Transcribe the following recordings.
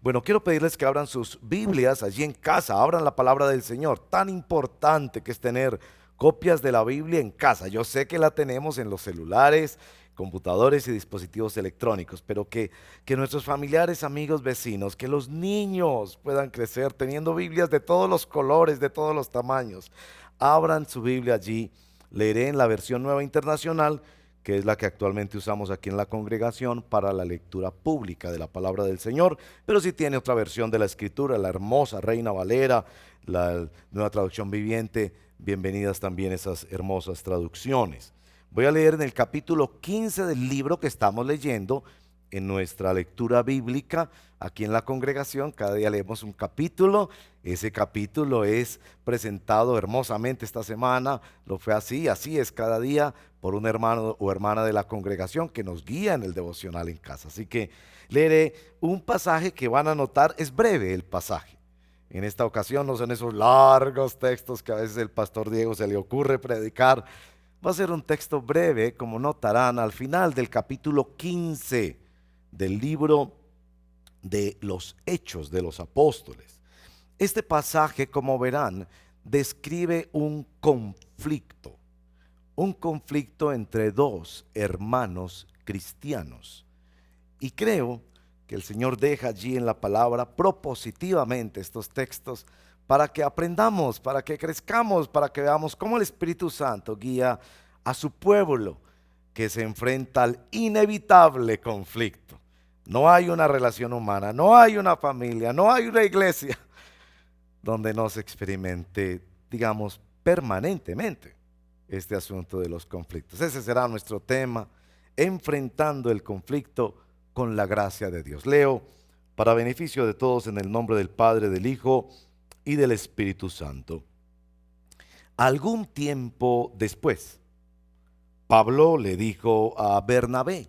Bueno, quiero pedirles que abran sus Biblias allí en casa, abran la palabra del Señor. Tan importante que es tener copias de la Biblia en casa. Yo sé que la tenemos en los celulares, computadores y dispositivos electrónicos, pero que nuestros familiares, amigos, vecinos, que los niños puedan crecer teniendo Biblias de todos los colores, de todos los tamaños. Abran su Biblia allí. Leeré en la versión nueva internacional, que es la que actualmente usamos aquí en la congregación para la lectura pública de la palabra del Señor, pero si tiene otra versión de la Escritura, la hermosa Reina Valera, la nueva traducción viviente, bienvenidas también esas hermosas traducciones. Voy a leer en el capítulo 15 del libro que estamos leyendo en nuestra lectura bíblica aquí en la congregación. Cada día leemos un capítulo. Ese capítulo es presentado hermosamente esta semana. Lo fue así, así es cada día por un hermano o hermana de la congregación que nos guía en el devocional en casa. Así que leeré un pasaje que van a notar, es breve el pasaje. En esta ocasión no son esos largos textos que a veces el pastor Diego se le ocurre predicar. Va a ser un texto breve, como notarán, al final del capítulo 15 del libro de los Hechos de los Apóstoles. Este pasaje, como verán, describe un conflicto entre dos hermanos cristianos. Y creo que el Señor deja allí en la palabra propositivamente estos textos para que aprendamos, para que crezcamos, para que veamos cómo el Espíritu Santo guía a su pueblo que se enfrenta al inevitable conflicto. No hay una relación humana, no hay una familia, no hay una iglesia donde no se experimente, digamos, permanentemente este asunto de los conflictos. Ese será nuestro tema, enfrentando el conflicto con la gracia de Dios. Leo para beneficio de todos en el nombre del Padre, del Hijo y del Espíritu Santo. Algún tiempo después, Pablo le dijo a Bernabé: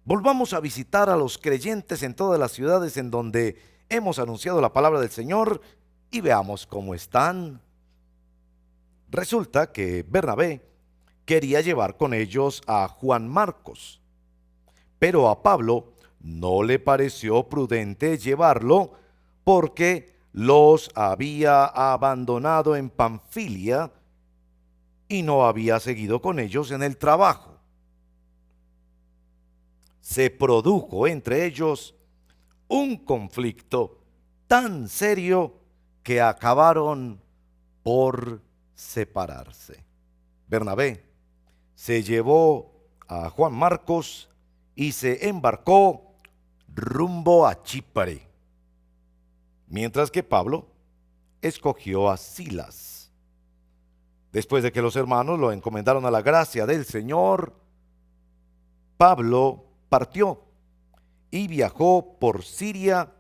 volvamos a visitar a los creyentes en todas las ciudades en donde hemos anunciado la palabra del Señor y veamos cómo están. Resulta que Bernabé quería llevar con ellos a Juan Marcos, pero a Pablo no le pareció prudente llevarlo porque los había abandonado en Panfilia y no había seguido con ellos en el trabajo. Se produjo entre ellos un conflicto tan serio que acabaron por separarse. Bernabé se llevó a Juan Marcos y se embarcó rumbo a Chipre, mientras que Pablo escogió a Silas. Después de que los hermanos lo encomendaron a la gracia del Señor, Pablo partió y viajó por Siria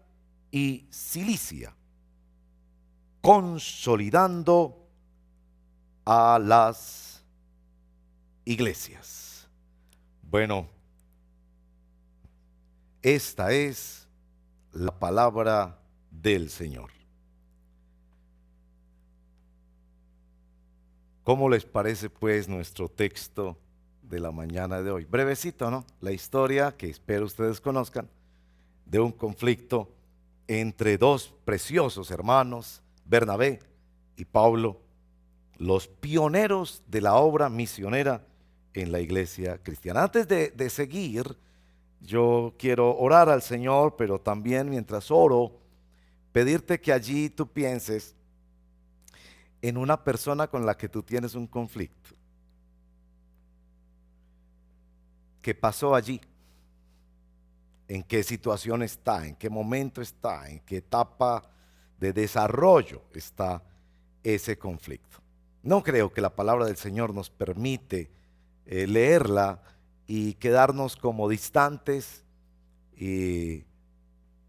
y Cilicia, consolidando a las iglesias. Bueno, esta es la palabra del Señor. ¿Cómo les parece pues nuestro texto de la mañana de hoy? Brevecito, ¿no? La historia que espero ustedes conozcan de un conflicto entre dos preciosos hermanos, Bernabé y Pablo, los pioneros de la obra misionera en la iglesia cristiana. Antes de seguir, yo quiero orar al Señor, pero también mientras oro, pedirte que allí tú pienses en una persona con la que tú tienes un conflicto. ¿Qué pasó allí? ¿En qué situación está? ¿En qué momento está? ¿En qué etapa de desarrollo está ese conflicto? No creo que la palabra del Señor nos permite leerla y quedarnos como distantes, y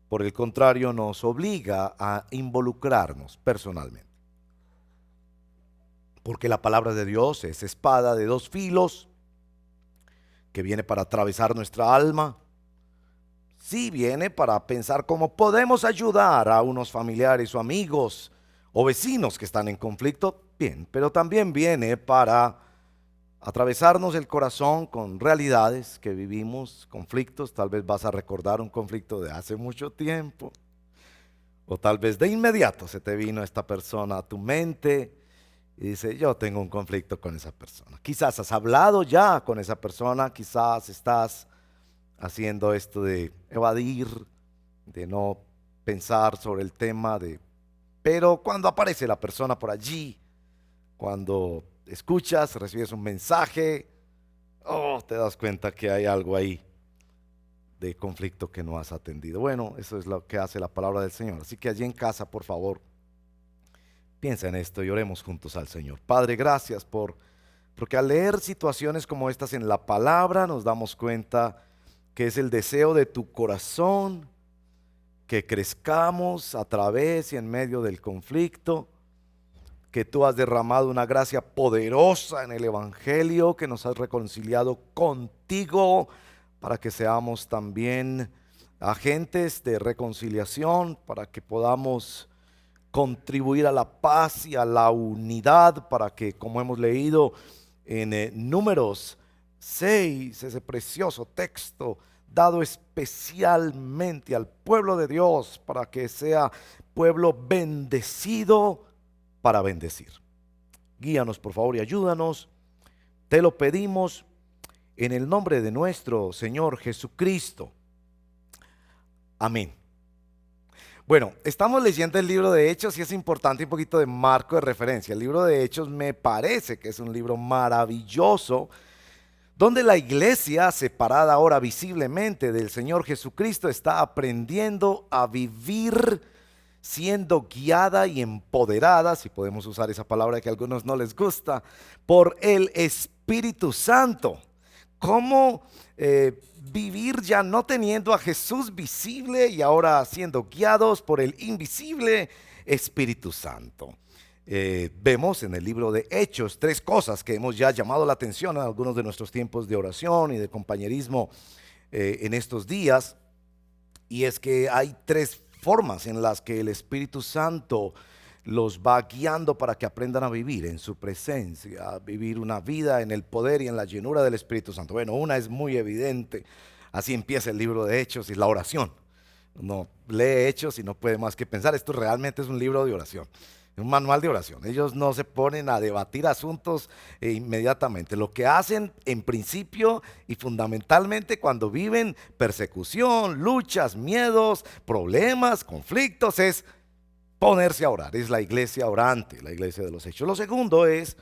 por el contrario nos obliga a involucrarnos personalmente. Porque la palabra de Dios es espada de dos filos que viene para atravesar nuestra alma. Sí viene para pensar cómo podemos ayudar a unos familiares o amigos o vecinos que están en conflicto, bien, pero también viene para atravesarnos el corazón con realidades que vivimos, conflictos. Tal vez vas a recordar un conflicto de hace mucho tiempo, o tal vez de inmediato se te vino esta persona a tu mente y dice, yo tengo un conflicto con esa persona. Quizás has hablado ya con esa persona, quizás estás haciendo esto de evadir, de no pensar sobre el tema, pero cuando aparece la persona por allí, cuando escuchas, recibes un mensaje, te das cuenta que hay algo ahí de conflicto que no has atendido. Bueno, eso es lo que hace la palabra del Señor. Así que allí en casa, por favor, piensa en esto y oremos juntos al Señor. Padre, gracias porque al leer situaciones como estas en la palabra nos damos cuenta que es el deseo de tu corazón que crezcamos a través y en medio del conflicto, que tú has derramado una gracia poderosa en el Evangelio, que nos has reconciliado contigo para que seamos también agentes de reconciliación, para que podamos contribuir a la paz y a la unidad, para que, como hemos leído en Números 6, ese precioso texto dado especialmente al pueblo de Dios, para que sea pueblo bendecido para bendecir. Guíanos por favor y ayúdanos, te lo pedimos en el nombre de nuestro Señor Jesucristo. Amén. Bueno, estamos leyendo el libro de Hechos y es importante un poquito de marco de referencia. El libro de Hechos me parece que es un libro maravilloso, donde la iglesia, separada ahora visiblemente del Señor Jesucristo, está aprendiendo a vivir siendo guiada y empoderada, si podemos usar esa palabra que a algunos no les gusta, por el Espíritu Santo. ¿Cómo vivir ya no teniendo a Jesús visible y ahora siendo guiados por el invisible Espíritu Santo? Vemos en el libro de Hechos 3 cosas que hemos ya llamado la atención en algunos de nuestros tiempos de oración y de compañerismo en estos días, y es que hay 3 formas en las que el Espíritu Santo los va guiando para que aprendan a vivir en su presencia, a vivir una vida en el poder y en la llenura del Espíritu Santo. Bueno, una es muy evidente, así empieza el libro de Hechos, y la oración. Uno lee Hechos y no puede más que pensar, esto realmente es un libro de oración, un manual de oración. Ellos no se ponen a debatir asuntos inmediatamente. Lo que hacen en principio y fundamentalmente cuando viven persecución, luchas, miedos, problemas, conflictos, es ponerse a orar. Es la iglesia orante, la iglesia de los Hechos. Lo segundo es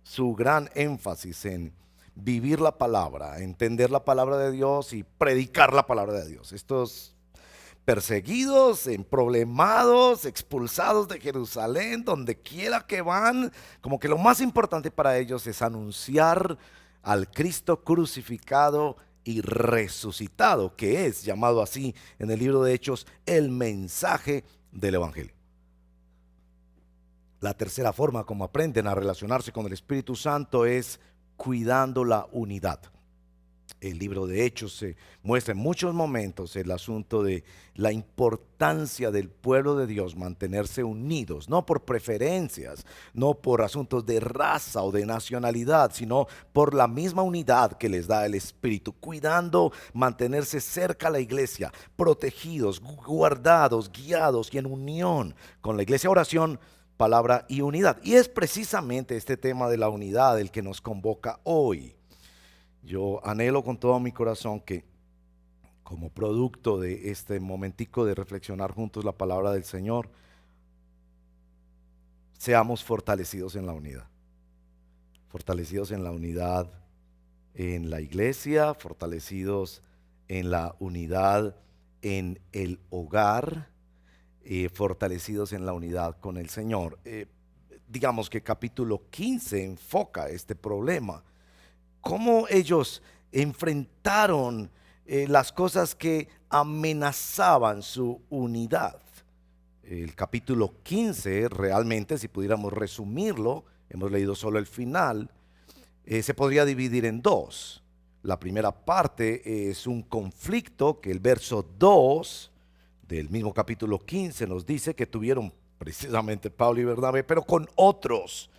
su gran énfasis en vivir la palabra, entender la palabra de Dios y predicar la palabra de Dios. Estos perseguidos, problemados, expulsados de Jerusalén, donde quiera que van, como que lo más importante para ellos es anunciar al Cristo crucificado y resucitado, que es llamado así en el libro de Hechos el mensaje del Evangelio. La tercera forma como aprenden a relacionarse con el Espíritu Santo es cuidando la unidad. El libro de Hechos se muestra en muchos momentos el asunto de la importancia del pueblo de Dios mantenerse unidos, no por preferencias, no por asuntos de raza o de nacionalidad, sino por la misma unidad que les da el Espíritu, cuidando mantenerse cerca a la iglesia, protegidos, guardados, guiados y en unión con la iglesia. Oración, palabra y unidad. Y es precisamente este tema de la unidad el que nos convoca hoy. Yo anhelo con todo mi corazón que, como producto de este momentico de reflexionar juntos la palabra del Señor, seamos fortalecidos en la unidad. Fortalecidos en la unidad en la iglesia, fortalecidos en la unidad en el hogar, fortalecidos en la unidad con el Señor. Digamos que capítulo 15 enfoca este problema. Cómo ellos enfrentaron las cosas que amenazaban su unidad. El capítulo 15 realmente, si pudiéramos resumirlo, hemos leído solo el final, se podría dividir en 2. La primera parte es un conflicto que el verso 2 del mismo capítulo 15 nos dice que tuvieron precisamente Pablo y Bernabé, pero con otros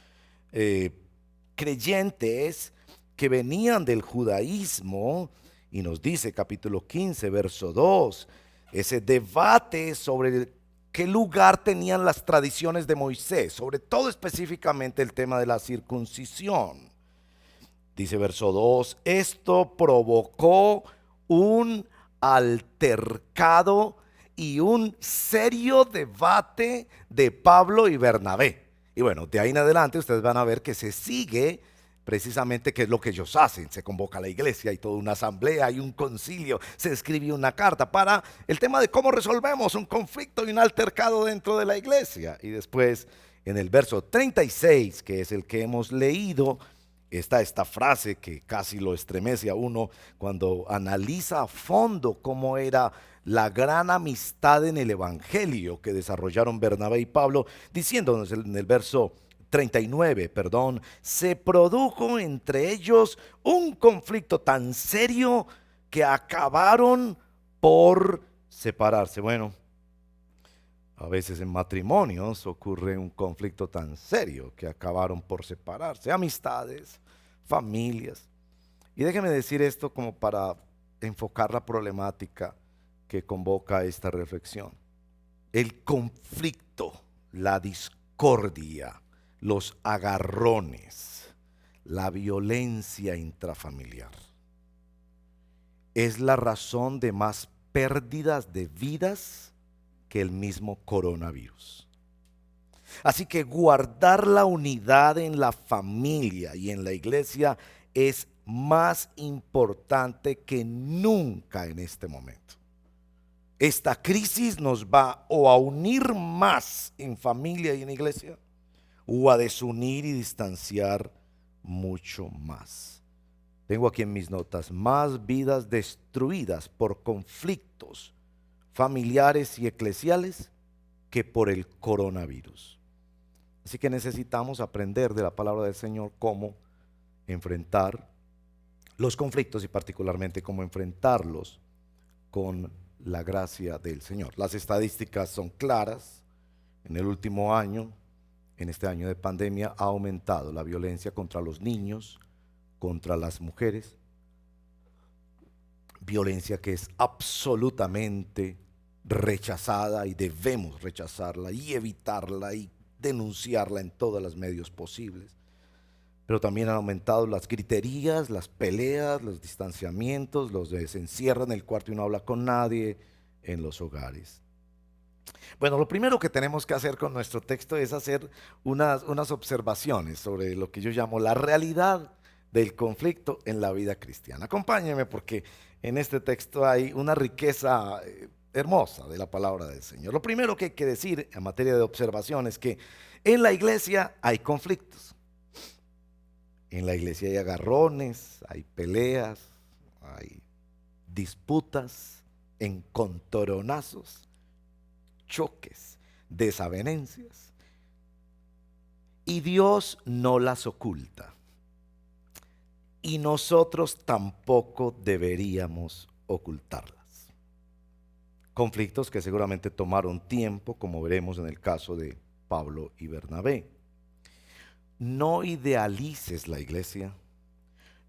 creyentes que venían del judaísmo, y nos dice capítulo 15, verso 2, ese debate sobre qué lugar tenían las tradiciones de Moisés, sobre todo específicamente el tema de la circuncisión. Dice verso 2, esto provocó un altercado y un serio debate de Pablo y Bernabé. Y bueno, de ahí en adelante ustedes van a ver que se sigue precisamente qué es lo que ellos hacen. Se convoca a la iglesia, hay toda una asamblea, hay un concilio, se escribe una carta para el tema de cómo resolvemos un conflicto y un altercado dentro de la iglesia. Y después en el verso 36, que es el que hemos leído, está esta frase que casi lo estremece a uno cuando analiza a fondo cómo era la gran amistad en el evangelio que desarrollaron Bernabé y Pablo, diciéndonos en el verso 39, perdón, se produjo entre ellos un conflicto tan serio que acabaron por separarse. Bueno, a veces en matrimonios ocurre un conflicto tan serio que acabaron por separarse, amistades, familias. Y déjeme decir esto como para enfocar la problemática que convoca esta reflexión. El conflicto, la discordia, los agarrones, la violencia intrafamiliar es la razón de más pérdidas de vidas que el mismo coronavirus. Así que guardar la unidad en la familia y en la iglesia es más importante que nunca en este momento. Esta crisis nos va o a unir más en familia y en iglesia, o a desunir y distanciar mucho más. Tengo aquí en mis notas, más vidas destruidas por conflictos familiares y eclesiales que por el coronavirus. Así que necesitamos aprender de la palabra del Señor cómo enfrentar los conflictos y particularmente cómo enfrentarlos con la gracia del Señor. Las estadísticas son claras. En el último año, en este año de pandemia, ha aumentado la violencia contra los niños, contra las mujeres, violencia que es absolutamente rechazada y debemos rechazarla y evitarla y denunciarla en todos los medios posibles. Pero también han aumentado las griterías, las peleas, los distanciamientos, los de se encierra en el cuarto y no habla con nadie en los hogares. Bueno, lo primero que tenemos que hacer con nuestro texto es hacer unas observaciones sobre lo que yo llamo la realidad del conflicto en la vida cristiana. Acompáñenme porque en este texto hay una riqueza hermosa de la palabra del Señor. Lo primero que hay que decir en materia de observación es que en la iglesia hay conflictos. En la iglesia hay agarrones, hay peleas, hay disputas, encontronazos, choques, desavenencias. Y Dios no las oculta. Y nosotros tampoco deberíamos ocultarlas. Conflictos que seguramente tomaron tiempo, como veremos en el caso de Pablo y Bernabé. No idealices la iglesia.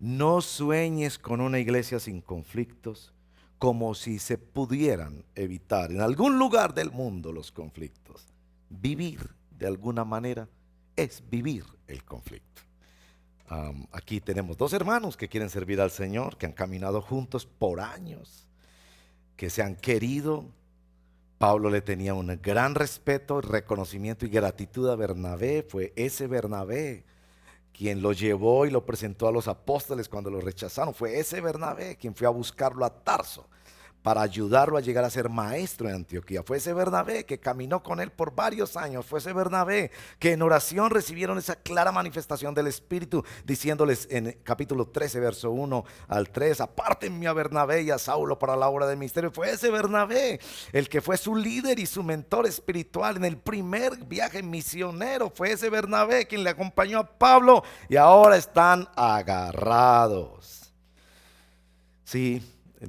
No sueñes con una iglesia sin conflictos, como si se pudieran evitar en algún lugar del mundo los conflictos. Vivir de alguna manera es vivir el conflicto. Aquí tenemos dos hermanos que quieren servir al Señor, que han caminado juntos por años, que se han querido. Pablo le tenía un gran respeto, reconocimiento y gratitud a Bernabé. Fue ese Bernabé quien lo llevó y lo presentó a los apóstoles cuando lo rechazaron. Fue ese Bernabé quien fue a buscarlo a Tarso para ayudarlo a llegar a ser maestro en Antioquía. Fue ese Bernabé que caminó con él por varios años. Fue ese Bernabé que en oración recibieron esa clara manifestación del Espíritu, diciéndoles en capítulo 13, verso 1 al 3, apártenme a Bernabé y a Saulo para la obra del ministerio. Fue ese Bernabé el que fue su líder y su mentor espiritual en el primer viaje misionero. Fue ese Bernabé quien le acompañó a Pablo y ahora están agarrados. Sí,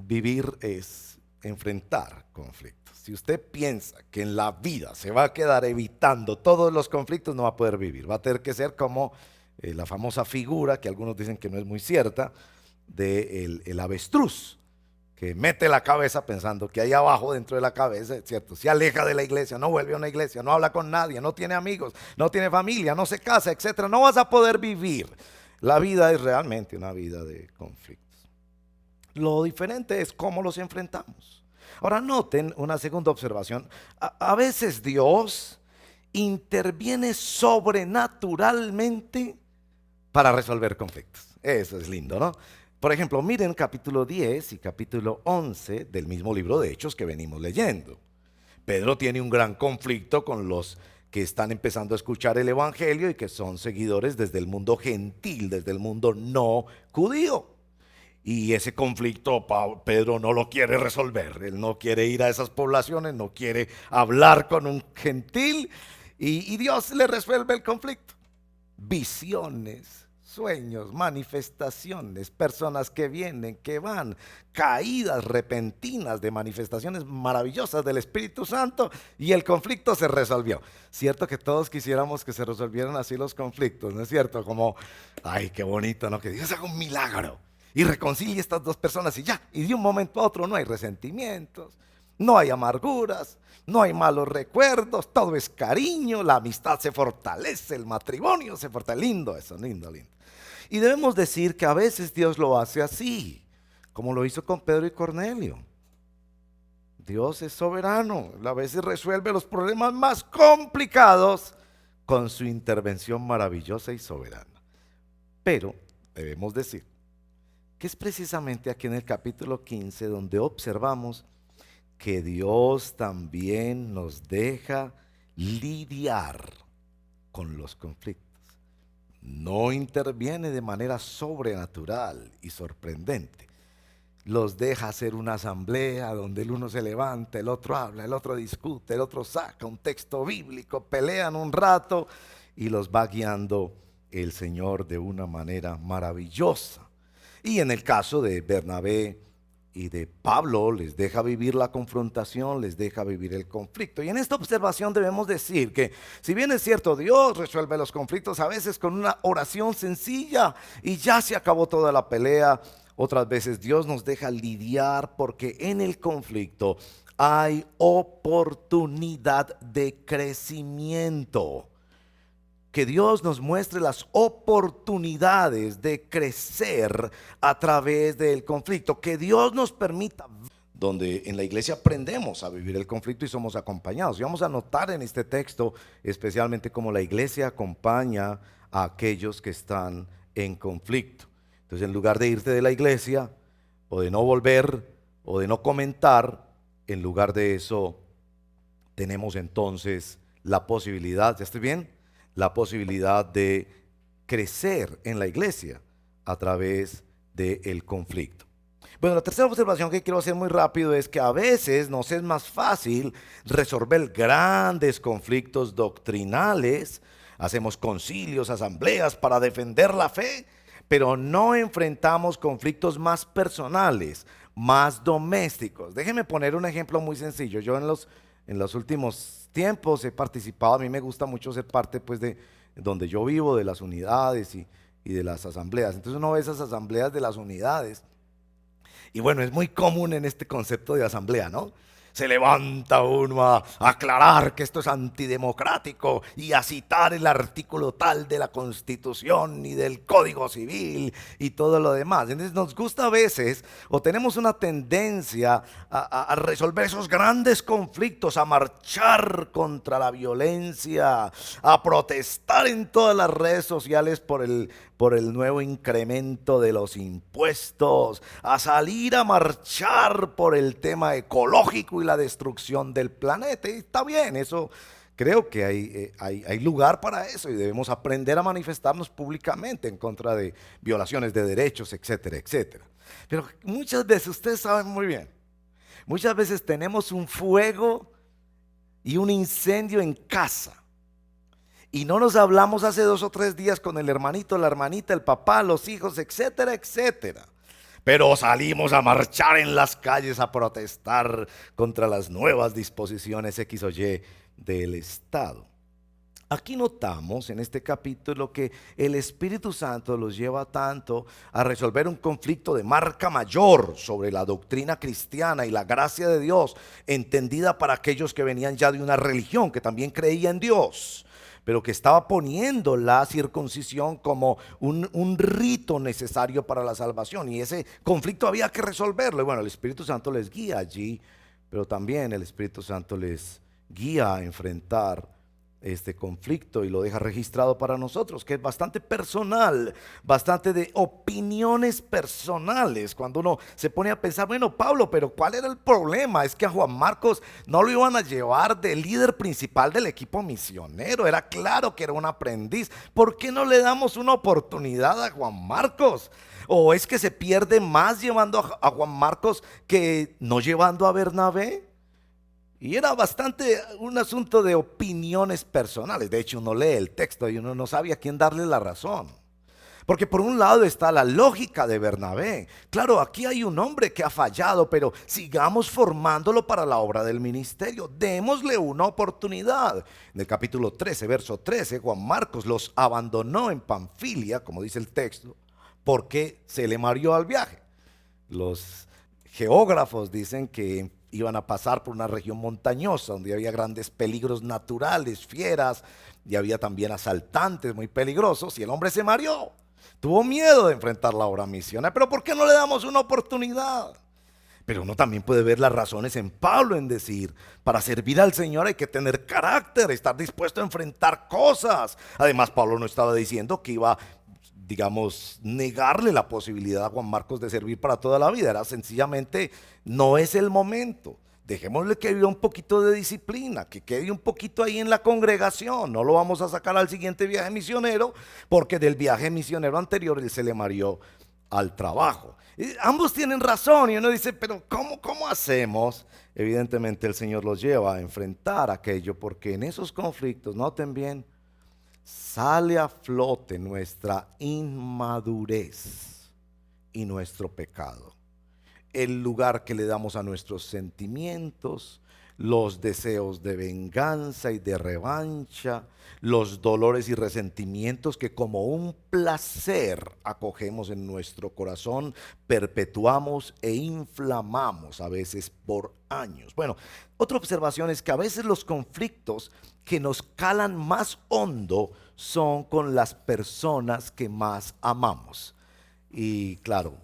vivir es enfrentar conflictos. Si usted piensa que en la vida se va a quedar evitando todos los conflictos, no va a poder vivir. Va a tener que ser como la famosa figura, que algunos dicen que no es muy cierta, de el avestruz, que mete la cabeza pensando que ahí abajo, dentro de la cabeza, es cierto, se aleja de la iglesia, no vuelve a una iglesia, no habla con nadie, no tiene amigos, no tiene familia, no se casa, etcétera. No vas a poder vivir. La vida es realmente una vida de conflictos. Lo diferente es cómo los enfrentamos. Ahora noten una segunda observación. A veces Dios interviene sobrenaturalmente para resolver conflictos. Eso es lindo, ¿no? Por ejemplo, miren capítulo 10 y capítulo 11 del mismo libro de Hechos que venimos leyendo. Pedro tiene un gran conflicto con los que están empezando a escuchar el evangelio y que son seguidores desde el mundo gentil, desde el mundo no judío. Y ese conflicto Pedro no lo quiere resolver. Él no quiere ir a esas poblaciones, no quiere hablar con un gentil, y Dios le resuelve el conflicto. Visiones, sueños, manifestaciones, personas que vienen, que van, caídas repentinas de manifestaciones maravillosas del Espíritu Santo, y el conflicto se resolvió. Cierto que todos quisiéramos que se resolvieran así los conflictos, ¿no es cierto? Como, ay, qué bonito, ¿no? Que Dios haga un milagro y reconcilie a estas dos personas y ya, y de un momento a otro no hay resentimientos, no hay amarguras, no hay malos recuerdos, todo es cariño, la amistad se fortalece, el matrimonio se fortalece. Lindo eso, lindo, lindo. Y debemos decir que a veces Dios lo hace así, como lo hizo con Pedro y Cornelio. Dios es soberano, a veces resuelve los problemas más complicados con su intervención maravillosa y soberana. Pero debemos decir que es precisamente aquí en el capítulo 15 donde observamos que Dios también nos deja lidiar con los conflictos. No interviene de manera sobrenatural y sorprendente. Los deja hacer una asamblea donde el uno se levanta, el otro habla, el otro discute, el otro saca un texto bíblico, pelean un rato y los va guiando el Señor de una manera maravillosa. Y en el caso de Bernabé y de Pablo, les deja vivir la confrontación, les deja vivir el conflicto. Y en esta observación debemos decir que, si bien es cierto, Dios resuelve los conflictos a veces con una oración sencilla y ya se acabó toda la pelea, otras veces Dios nos deja lidiar porque en el conflicto hay oportunidad de crecimiento. Que Dios nos muestre las oportunidades de crecer a través del conflicto. Que Dios nos permita, donde en la iglesia aprendemos a vivir el conflicto y somos acompañados. Y vamos a notar en este texto especialmente cómo la iglesia acompaña a aquellos que están en conflicto. Entonces, en lugar de irte de la iglesia o de no volver o de no comentar, en lugar de eso tenemos entonces la posibilidad, ¿ya estoy bien?, la posibilidad de crecer en la iglesia a través del conflicto. Bueno, la tercera observación que quiero hacer muy rápido es que a veces nos es más fácil resolver grandes conflictos doctrinales, hacemos concilios, asambleas para defender la fe, pero no enfrentamos conflictos más personales, más domésticos. Déjenme poner un ejemplo muy sencillo. Yo en los últimos tiempos he participado, a mí me gusta mucho ser parte pues de donde yo vivo, de las unidades y de las asambleas. Entonces uno ve esas asambleas de las unidades y bueno, es muy común en este concepto de asamblea, ¿no? Se levanta uno a aclarar que esto es antidemocrático y a citar el artículo tal de la Constitución y del Código Civil y todo lo demás. Entonces nos gusta a veces, o tenemos una tendencia a resolver esos grandes conflictos, a marchar contra la violencia, a protestar en todas las redes sociales por el nuevo incremento de los impuestos, a salir a marchar por el tema ecológico y la destrucción del planeta. Y está bien, eso creo que hay lugar para eso y debemos aprender a manifestarnos públicamente en contra de violaciones de derechos, etcétera, etcétera. Pero muchas veces, ustedes saben muy bien, muchas veces tenemos un fuego y un incendio en casa. Y no nos hablamos hace 2 o 3 días con el hermanito, la hermanita, el papá, los hijos, etcétera, etcétera. Pero salimos a marchar en las calles a protestar contra las nuevas disposiciones X o Y del Estado. Aquí notamos en este capítulo que el Espíritu Santo los lleva tanto a resolver un conflicto de marca mayor sobre la doctrina cristiana y la gracia de Dios, entendida para aquellos que venían ya de una religión que también creía en Dios, pero que estaba poniendo la circuncisión como un rito necesario para la salvación. Y ese conflicto había que resolverlo. Y bueno, el Espíritu Santo les guía allí, pero también el Espíritu Santo les guía a enfrentar este conflicto y lo deja registrado para nosotros, que es bastante personal, bastante de opiniones personales. Cuando uno se pone a pensar, bueno, Pablo, pero ¿cuál era el problema? Es que a Juan Marcos no lo iban a llevar de líder principal del equipo misionero, era claro que era un aprendiz. ¿Por qué no le damos una oportunidad a Juan Marcos? ¿O es que se pierde más llevando a Juan Marcos que no llevando a Bernabé? Y era bastante un asunto de opiniones personales. De hecho, uno lee el texto y uno no sabe a quién darle la razón. Porque por un lado está la lógica de Bernabé. Claro, aquí hay un hombre que ha fallado, pero sigamos formándolo para la obra del ministerio. Démosle una oportunidad. En el capítulo 13, verso 13, Juan Marcos los abandonó en Panfilia, como dice el texto, porque se le mareó al viaje. Los geógrafos dicen que iban a pasar por una región montañosa donde había grandes peligros naturales, fieras, y había también asaltantes muy peligrosos, y el hombre se mareó. Tuvo miedo de enfrentar la obra misionera. Pero ¿por qué no le damos una oportunidad? Pero uno también puede ver las razones en Pablo en decir, para servir al Señor hay que tener carácter, estar dispuesto a enfrentar cosas. Además, Pablo no estaba diciendo que iba, digamos, negarle la posibilidad a Juan Marcos de servir para toda la vida. Era sencillamente, no es el momento. Dejémosle que viva un poquito de disciplina, que quede un poquito ahí en la congregación. No lo vamos a sacar al siguiente viaje misionero, porque del viaje misionero anterior él se le mareó al trabajo. Y ambos tienen razón y uno dice, pero ¿cómo hacemos? Evidentemente el Señor los lleva a enfrentar aquello, porque en esos conflictos, noten bien, sale a flote nuestra inmadurez y nuestro pecado. El lugar que le damos a nuestros sentimientos, los deseos de venganza y de revancha, los dolores y resentimientos que como un placer acogemos en nuestro corazón, perpetuamos e inflamamos a veces por años. Bueno, otra observación es que a veces los conflictos que nos calan más hondo son con las personas que más amamos. Y claro,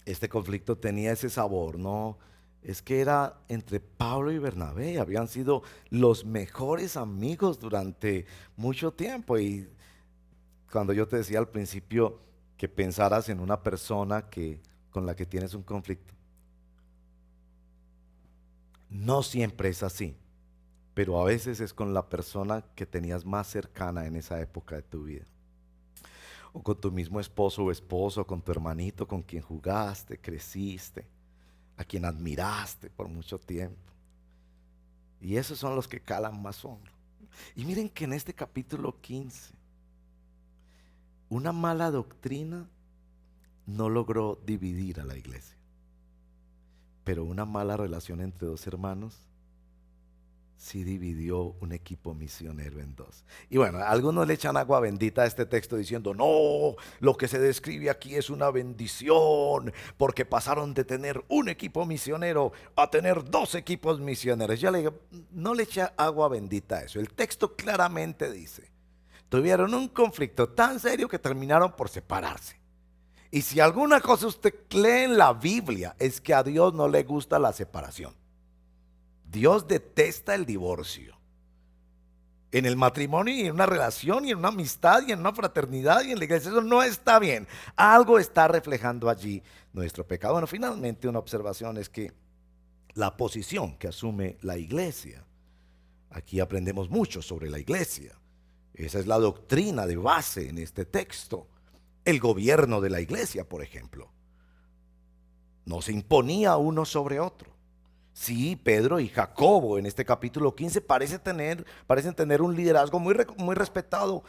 este conflicto tenía ese sabor, ¿no? Es que era entre Pablo y Bernabé, habían sido los mejores amigos durante mucho tiempo. Y cuando yo te decía al principio que pensaras en una persona con la que tienes un conflicto, no siempre es así, pero a veces es con la persona que tenías más cercana en esa época de tu vida. O con tu mismo esposo o esposo, con tu hermanito con quien jugaste, creciste, a quien admiraste por mucho tiempo. Y esos son los que calan más hondo. Y miren que en este capítulo 15, una mala doctrina no logró dividir a la iglesia, pero una mala relación entre dos hermanos sí dividió un equipo misionero en dos. Y bueno, algunos le echan agua bendita a este texto diciendo, no, lo que se describe aquí es una bendición, porque pasaron de tener un equipo misionero a tener dos equipos misioneros. Yo le digo, no le echa agua bendita a eso. El texto claramente dice, tuvieron un conflicto tan serio que terminaron por separarse. Y si alguna cosa usted lee en la Biblia es que a Dios no le gusta la separación. Dios detesta el divorcio. En el matrimonio y en una relación y en una amistad y en una fraternidad y en la iglesia, eso no está bien. Algo está reflejando allí nuestro pecado. Bueno, finalmente una observación es que la posición que asume la iglesia, aquí aprendemos mucho sobre la iglesia. Esa es la doctrina de base en este texto. El gobierno de la iglesia, por ejemplo, no se imponía uno sobre otro. Sí, Pedro y Jacobo en este capítulo 15 parecen tener un liderazgo muy respetado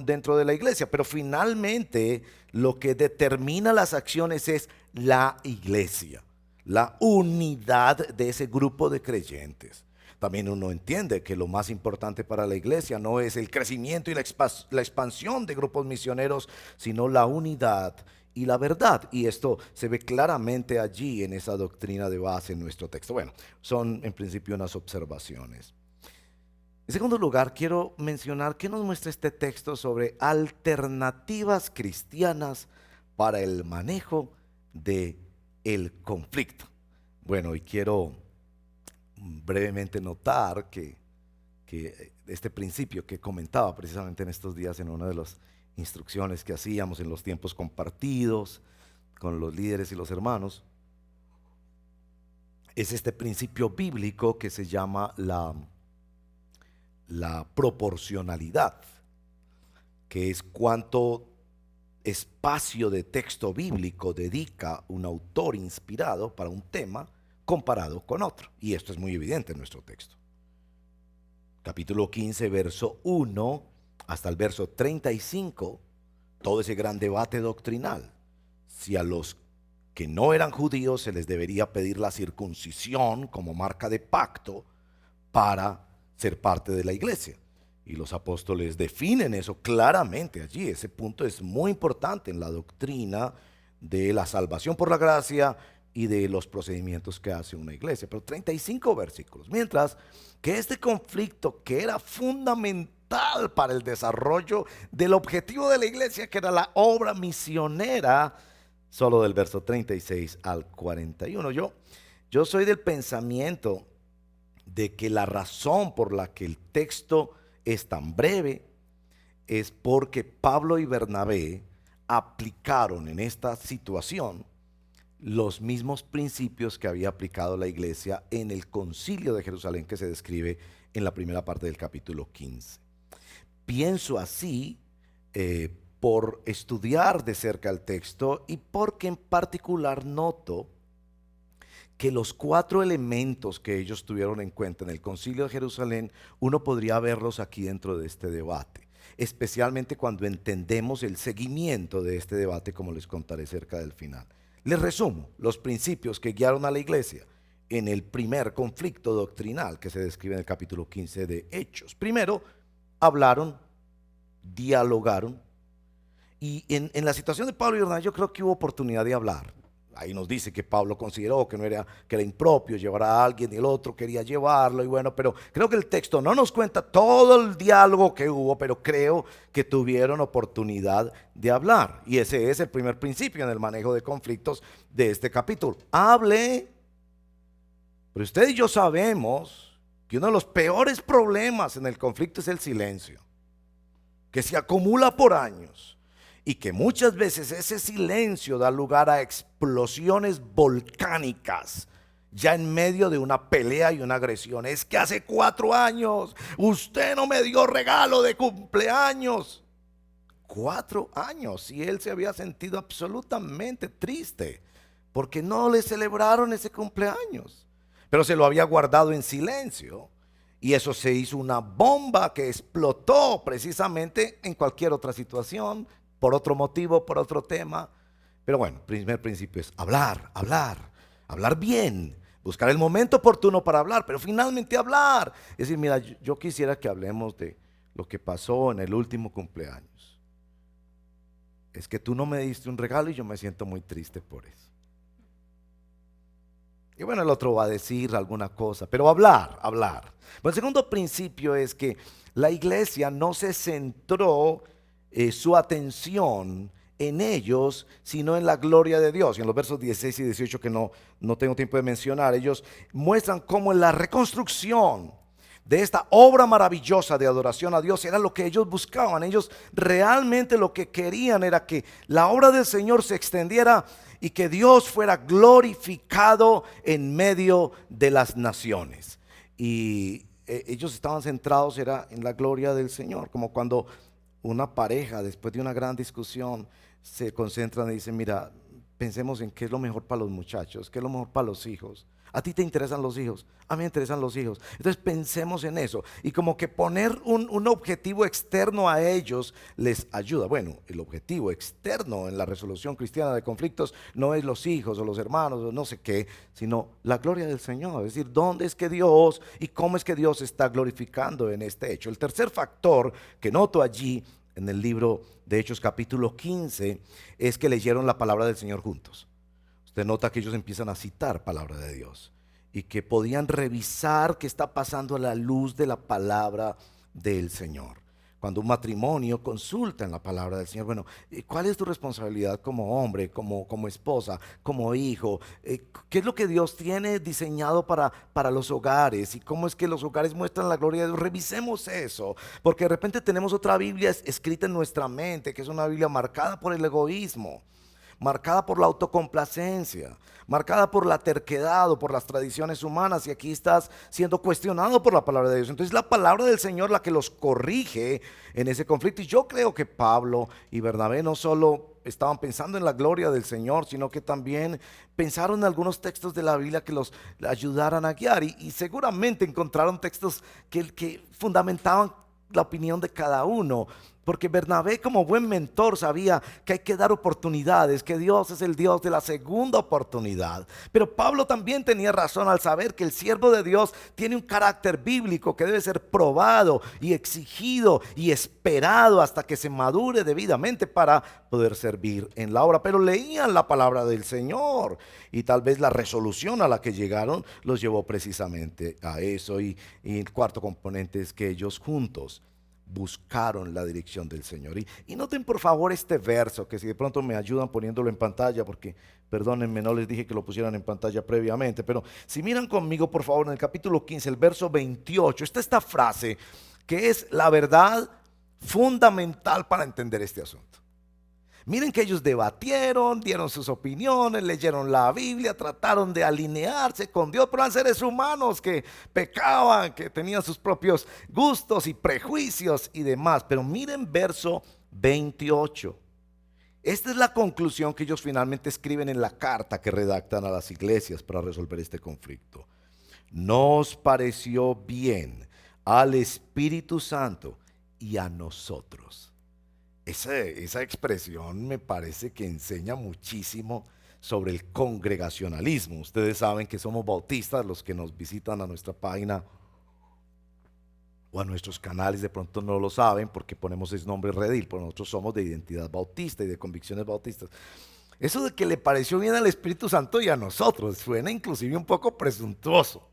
dentro de la iglesia, pero finalmente lo que determina las acciones es la iglesia, la unidad de ese grupo de creyentes. También uno entiende que lo más importante para la iglesia no es el crecimiento y la expansión de grupos misioneros, sino la unidad y la verdad. Y esto se ve claramente allí en esa doctrina de base en nuestro texto. Bueno, son en principio unas observaciones. En segundo lugar, quiero mencionar qué nos muestra este texto sobre alternativas cristianas para el manejo de el conflicto. Bueno, y quiero brevemente notar que este principio que comentaba precisamente en estos días en una de las instrucciones que hacíamos en los tiempos compartidos con los líderes y los hermanos, es este principio bíblico que se llama la proporcionalidad, que es cuánto espacio de texto bíblico dedica un autor inspirado para un tema comparado con otro. Y esto es muy evidente en nuestro texto. Capítulo 15, verso 1 hasta el verso 35, todo ese gran debate doctrinal. Si a los que no eran judíos se les debería pedir la circuncisión como marca de pacto para ser parte de la iglesia. Y los apóstoles definen eso claramente allí. Ese punto es muy importante en la doctrina de la salvación por la gracia y de los procedimientos que hace una iglesia. Pero 35 versículos. Mientras que este conflicto, que era fundamental para el desarrollo del objetivo de la iglesia, que era la obra misionera, solo del verso 36 al 41. Yo soy del pensamiento de que la razón por la que el texto es tan breve es porque Pablo y Bernabé aplicaron en esta situación los mismos principios que había aplicado la iglesia en el concilio de Jerusalén que se describe en la primera parte del capítulo 15. Pienso así por estudiar de cerca el texto y porque en particular noto que los 4 elementos que ellos tuvieron en cuenta en el concilio de Jerusalén, uno podría verlos aquí dentro de este debate, especialmente cuando entendemos el seguimiento de este debate, como les contaré cerca del final. Les resumo los principios que guiaron a la iglesia en el primer conflicto doctrinal que se describe en el capítulo 15 de Hechos. Primero, hablaron, dialogaron, y en la situación de Pablo y Bernabé yo creo que hubo oportunidad de hablar. Ahí nos dice que Pablo consideró que era impropio llevar a alguien y el otro quería llevarlo, y bueno, pero creo que el texto no nos cuenta todo el diálogo que hubo, pero creo que tuvieron oportunidad de hablar. Y ese es el primer principio en el manejo de conflictos de este capítulo. Hable. Pero usted y yo sabemos que uno de los peores problemas en el conflicto es el silencio, que se acumula por años. Y que muchas veces ese silencio da lugar a explosiones volcánicas ya en medio de una pelea y una agresión. Es que hace 4 años usted no me dio regalo de cumpleaños. 4 años, y él se había sentido absolutamente triste porque no le celebraron ese cumpleaños, pero se lo había guardado en silencio. Y eso se hizo una bomba que explotó precisamente en cualquier otra situación, por otro motivo, por otro tema. Pero bueno, el primer principio es hablar bien, buscar el momento oportuno para hablar, pero finalmente hablar. Es decir, mira, yo quisiera que hablemos de lo que pasó en el último cumpleaños. Es que tú no me diste un regalo y yo me siento muy triste por eso. Y bueno, el otro va a decir alguna cosa, pero hablar. Bueno, el segundo principio es que la iglesia no se centró su atención en ellos, sino en la gloria de Dios. Y en los versos 16 y 18 que no tengo tiempo de mencionar, ellos muestran cómo en la reconstrucción de esta obra maravillosa de adoración a Dios era lo que ellos buscaban. Ellos realmente lo que querían era que la obra del Señor se extendiera y que Dios fuera glorificado en medio de las naciones. Y ellos estaban centrados era en la gloria del Señor, como cuando una pareja después de una gran discusión se concentran y dicen, mira, pensemos en qué es lo mejor para los muchachos, qué es lo mejor para los hijos. A ti te interesan los hijos, a mí me interesan los hijos. Entonces pensemos en eso. Y como que poner un objetivo externo a ellos les ayuda. Bueno, el objetivo externo en la resolución cristiana de conflictos no es los hijos o los hermanos o no sé qué, sino la gloria del Señor. Es decir, dónde es que Dios y cómo es que Dios se está glorificando en este hecho. El tercer factor que noto allí en el libro de Hechos capítulo 15 es que leyeron la palabra del Señor juntos. Usted nota que ellos empiezan a citar palabra de Dios y que podían revisar qué está pasando a la luz de la palabra del Señor. Cuando un matrimonio consulta en la palabra del Señor, bueno, ¿cuál es tu responsabilidad como hombre, como esposa, como hijo? ¿Qué es lo que Dios tiene diseñado para los hogares? ¿Y cómo es que los hogares muestran la gloria de Dios? Revisemos eso, porque de repente tenemos otra Biblia escrita en nuestra mente, que es una Biblia marcada por el egoísmo, marcada por la autocomplacencia, marcada por la terquedad o por las tradiciones humanas, y aquí estás siendo cuestionado por la palabra de Dios. Entonces la palabra del Señor la que los corrige en ese conflicto. Y yo creo que Pablo y Bernabé no solo estaban pensando en la gloria del Señor, sino que también pensaron en algunos textos de la Biblia que los ayudaran a guiar, y seguramente encontraron textos que fundamentaban la opinión de cada uno. Porque Bernabé, como buen mentor, sabía que hay que dar oportunidades, que Dios es el Dios de la segunda oportunidad. Pero Pablo también tenía razón al saber que el siervo de Dios tiene un carácter bíblico que debe ser probado y exigido y esperado hasta que se madure debidamente para poder servir en la obra. Pero leían la palabra del Señor, y tal vez la resolución a la que llegaron los llevó precisamente a eso. Y el cuarto componente es que ellos juntos buscaron la dirección del Señor. Y noten por favor este verso, que si de pronto me ayudan poniéndolo en pantalla, porque perdónenme, no les dije que lo pusieran en pantalla previamente, pero si miran conmigo por favor en el capítulo 15, el verso 28, está esta frase que es la verdad fundamental para entender este asunto. Miren que ellos debatieron, dieron sus opiniones, leyeron la Biblia, trataron de alinearse con Dios, pero eran seres humanos que pecaban, que tenían sus propios gustos y prejuicios y demás. Pero miren verso 28. Esta es la conclusión que ellos finalmente escriben en la carta que redactan a las iglesias para resolver este conflicto. Nos pareció bien al Espíritu Santo y a nosotros. Esa expresión me parece que enseña muchísimo sobre el congregacionalismo. Ustedes saben que somos bautistas, los que nos visitan a nuestra página o a nuestros canales de pronto no lo saben porque ponemos ese nombre Redil, pero nosotros somos de identidad bautista y de convicciones bautistas. Eso de que le pareció bien al Espíritu Santo y a nosotros suena inclusive un poco presuntuoso.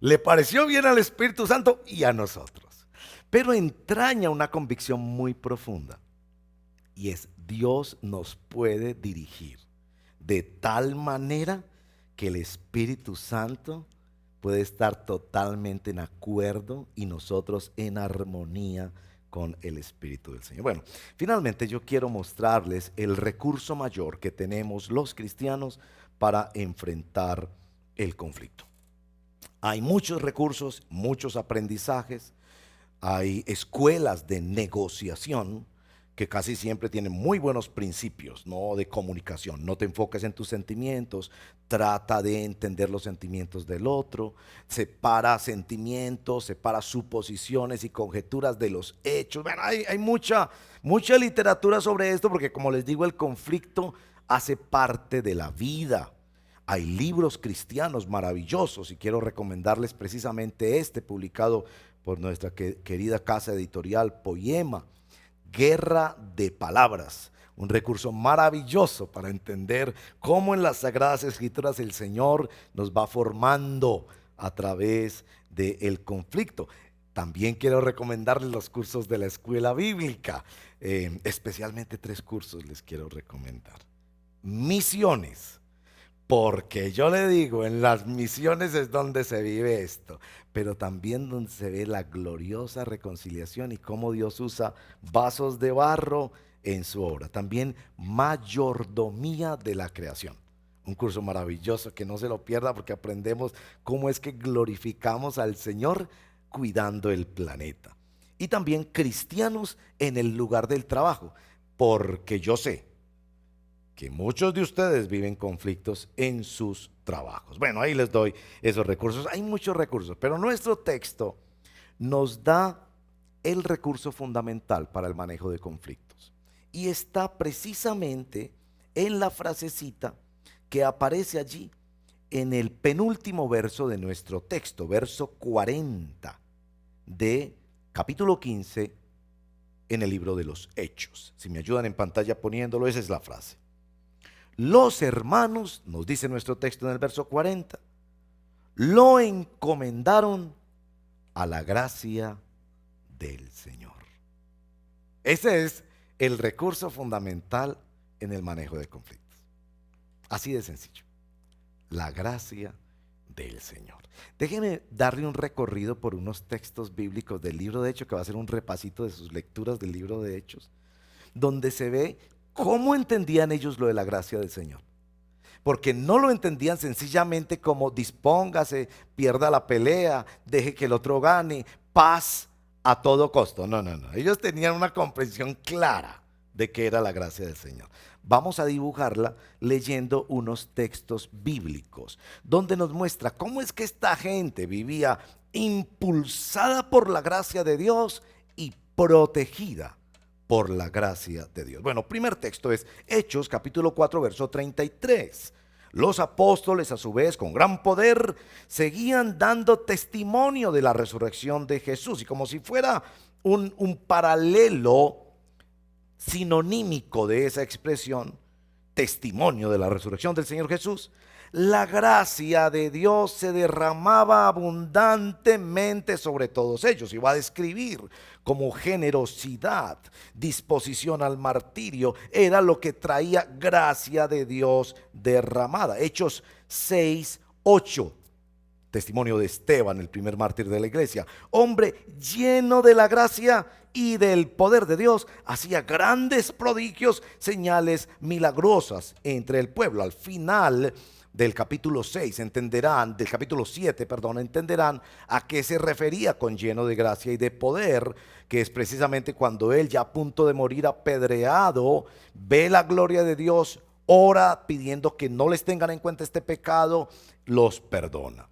Le pareció bien al Espíritu Santo y a nosotros. Pero entraña una convicción muy profunda, y es: Dios nos puede dirigir de tal manera que el Espíritu Santo puede estar totalmente en acuerdo y nosotros en armonía con el Espíritu del Señor. Bueno, finalmente yo quiero mostrarles el recurso mayor que tenemos los cristianos para enfrentar el conflicto. Hay muchos recursos, muchos aprendizajes. Hay escuelas de negociación que casi siempre tienen muy buenos principios, ¿no?, de comunicación. No te enfoques en tus sentimientos, trata de entender los sentimientos del otro, separa sentimientos, separa suposiciones y conjeturas de los hechos. Bueno, hay mucha literatura sobre esto porque, como les digo, el conflicto hace parte de la vida. Hay libros cristianos maravillosos y quiero recomendarles precisamente este, publicado por nuestra querida casa editorial Poema, Guerra de Palabras, un recurso maravilloso para entender cómo en las Sagradas Escrituras el Señor nos va formando a través del conflicto. También quiero recomendarles los cursos de la escuela bíblica, especialmente 3 cursos les quiero recomendar. Misiones. Porque yo le digo, en las misiones es donde se vive esto, pero también donde se ve la gloriosa reconciliación y cómo Dios usa vasos de barro en su obra. También mayordomía de la creación. Un curso maravilloso que no se lo pierda porque aprendemos cómo es que glorificamos al Señor cuidando el planeta. Y también cristianos en el lugar del trabajo, porque yo sé que muchos de ustedes viven conflictos en sus trabajos. Bueno, ahí les doy esos recursos. Hay muchos recursos, pero nuestro texto nos da el recurso fundamental para el manejo de conflictos. Y está precisamente en la frasecita que aparece allí en el penúltimo verso de nuestro texto, verso 40 de capítulo 15 en el libro de los Hechos. Si me ayudan en pantalla poniéndolo, esa es la frase. Los hermanos, nos dice nuestro texto en el verso 40, lo encomendaron a la gracia del Señor. Ese es el recurso fundamental en el manejo de conflictos. Así de sencillo. La gracia del Señor. Déjenme darle un recorrido por unos textos bíblicos del libro de Hechos, que va a ser un repasito de sus lecturas del libro de Hechos, donde se ve cómo entendían ellos lo de la gracia del Señor. Porque no lo entendían sencillamente como dispóngase, pierda la pelea, deje que el otro gane, paz a todo costo. No. Ellos tenían una comprensión clara de qué era la gracia del Señor. Vamos a dibujarla leyendo unos textos bíblicos, donde nos muestra cómo es que esta gente vivía impulsada por la gracia de Dios y protegida por la gracia de Dios. Bueno, primer texto es Hechos capítulo 4 verso 33. Los apóstoles a su vez con gran poder seguían dando testimonio de la resurrección de Jesús, y como si fuera un paralelo sinonímico de esa expresión, testimonio de la resurrección del Señor Jesús, la gracia de Dios se derramaba abundantemente sobre todos ellos. Y va a describir como generosidad, disposición al martirio, era lo que traía gracia de Dios derramada. Hechos 6:8. Testimonio de Esteban, el primer mártir de la iglesia. Hombre lleno de la gracia y del poder de Dios, hacía grandes prodigios, señales milagrosas entre el pueblo. Al final del capítulo 6 entenderán, del capítulo 7, perdón, entenderán a qué se refería con lleno de gracia y de poder, que es precisamente cuando él, ya a punto de morir apedreado, ve la gloria de Dios, ora pidiendo que no les tengan en cuenta este pecado, los perdona.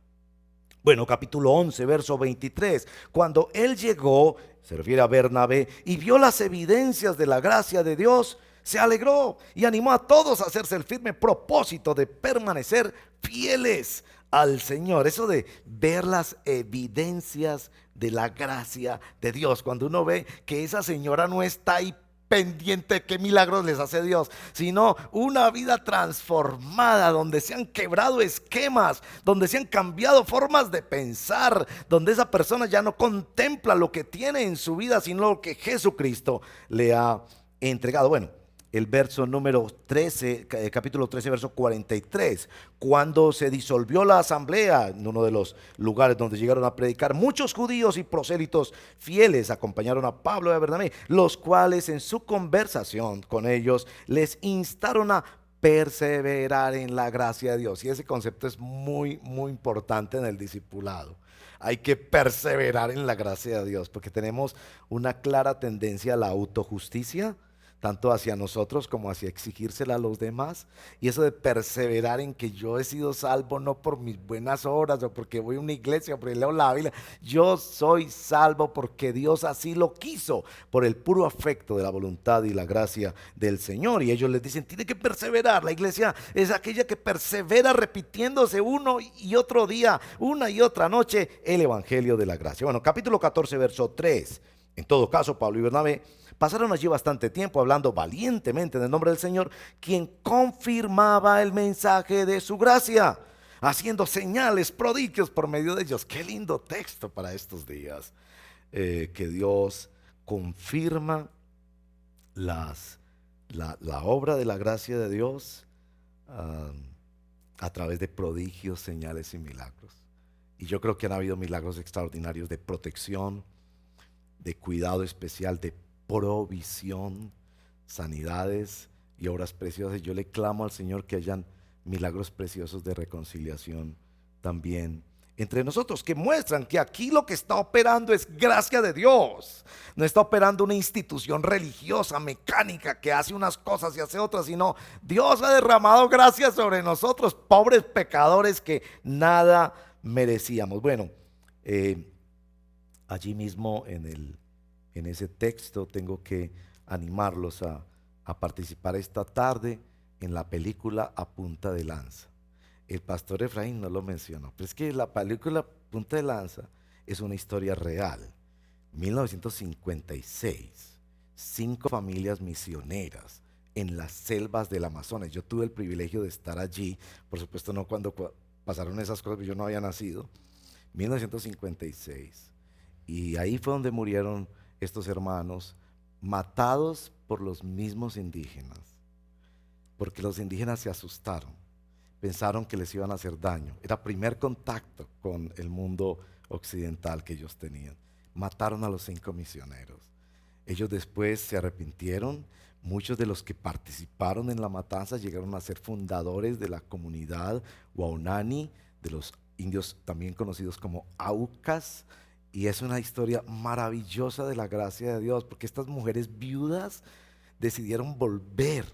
Bueno, capítulo 11, verso 23, cuando él llegó, se refiere a Bernabé, y vio las evidencias de la gracia de Dios, se alegró y animó a todos a hacerse el firme propósito de permanecer fieles al Señor. Eso de ver las evidencias de la gracia de Dios, cuando uno ve que esa señora no está ahí pendiente de qué milagros les hace Dios, sino una vida transformada, donde se han quebrado esquemas, donde se han cambiado formas de pensar, donde esa persona ya no contempla lo que tiene en su vida, sino lo que Jesucristo le ha entregado. Bueno, el verso número 13, capítulo 13, verso 43. Cuando se disolvió la asamblea, en uno de los lugares donde llegaron a predicar, muchos judíos y prosélitos fieles acompañaron a Pablo y a Bernabé, los cuales en su conversación con ellos les instaron a perseverar en la gracia de Dios. Y ese concepto es muy importante en el discipulado. Hay que perseverar en la gracia de Dios, porque tenemos una clara tendencia a la autojusticia, tanto hacia nosotros como hacia exigírsela a los demás. Y eso de perseverar en que yo he sido salvo no por mis buenas obras o porque voy a una iglesia o porque leo la Biblia. Yo soy salvo porque Dios así lo quiso, por el puro afecto de la voluntad y la gracia del Señor. Y ellos les dicen, tiene que perseverar. La iglesia es aquella que persevera repitiéndose uno y otro día, una y otra noche, el evangelio de la gracia. Bueno, capítulo 14, verso 3. En todo caso, Pablo y Bernabé pasaron allí bastante tiempo hablando valientemente en el nombre del Señor, quien confirmaba el mensaje de su gracia, haciendo señales, prodigios por medio de ellos. Qué lindo texto para estos días, que Dios confirma la obra de la gracia de Dios a través de prodigios, señales y milagros. Y yo creo que han habido milagros extraordinarios de protección, de cuidado especial, de provisión, sanidades y obras preciosas. Yo le clamo al Señor que hayan milagros preciosos de reconciliación también entre nosotros, que muestran que aquí lo que está operando es gracia de Dios. No está operando una institución religiosa, mecánica, que hace unas cosas y hace otras, sino Dios ha derramado gracia sobre nosotros, pobres pecadores que nada merecíamos. Bueno, allí mismo en ese texto tengo que animarlos a participar esta tarde en la película A Punta de Lanza. El pastor Efraín no lo mencionó, pero es que la película Punta de Lanza es una historia real. 1956, 5 familias misioneras en las selvas del Amazonas. Yo tuve el privilegio de estar allí, por supuesto no cuando pasaron esas cosas, yo no había nacido. 1956, y ahí fue donde murieron estos hermanos, matados por los mismos indígenas, porque los indígenas se asustaron, pensaron que les iban a hacer daño. Era primer contacto con el mundo occidental que ellos tenían. Mataron a los 5 misioneros. Ellos después se arrepintieron. Muchos de los que participaron en la matanza llegaron a ser fundadores de la comunidad Waunani, de los indios también conocidos como Aucas. Y es una historia maravillosa de la gracia de Dios, porque estas mujeres viudas decidieron volver